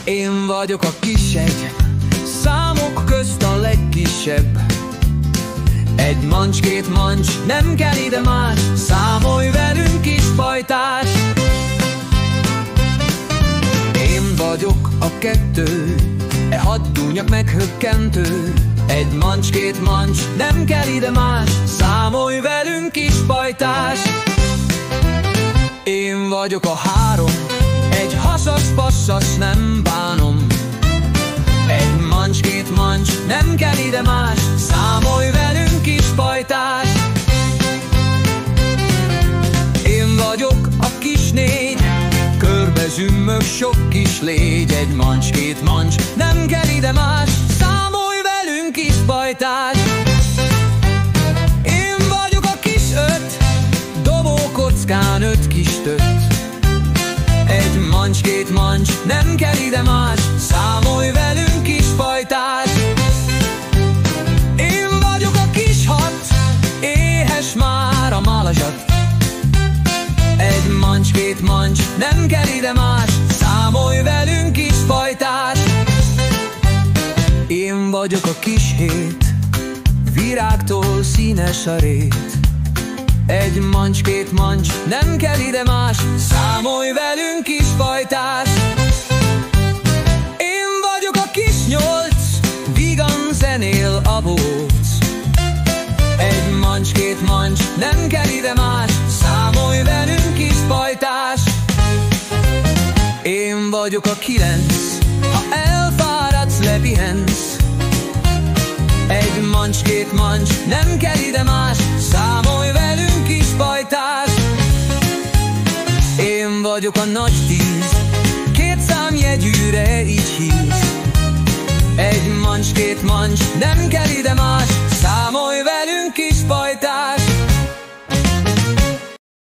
Én vagyok a kisegy, számok közt a legkisebb. Egy mancs, két mancs, nem kell ide más, számolj velünk, kis pajtás. Én vagyok a kettő, hadd dúnjak meghökkentő. Egy mancs, két mancs, nem kell ide más, számolj velünk, kis pajtás. Én vagyok a három, egy hasas-passas, nem bánom. Egy mancs, két mancs, nem kell ide más, számolj velünk, kis pajtás. Én vagyok a kis négy, körbe zümmög sok kis légy. Egy mancs, két mancs, nem kell ide más, számolj velünk, kis pajtás. Én vagyok a kis öt, dobókockán öt kis tött. Egy mancs, két mancs, nem kell ide más, számolj velünk, kis pajtás. Én vagyok a kis hat, éhes már a malazsat. Egy mancs, két mancs, nem kell ide más, számolj velünk, kis pajtás. Én vagyok a kis hét, virágtól színes a rét. Egy mancs, két mancs, nem kell ide más, számolj velünk, kis pajtás. Én vagyok a kis nyolc, vígan zenél a bóc. Egy mancs, két mancs, nem kell ide más, számolj velünk, kis pajtás. Én vagyok a kilenc, ha elfáradsz, lepihensz. Egy mancs, két mancs, nem kell ide más, számolj velünk, kis pajtás. Én vagyok a nagy tíz, két számjegyűre így híz. Egy mancs, két mancs, nem kell ide más,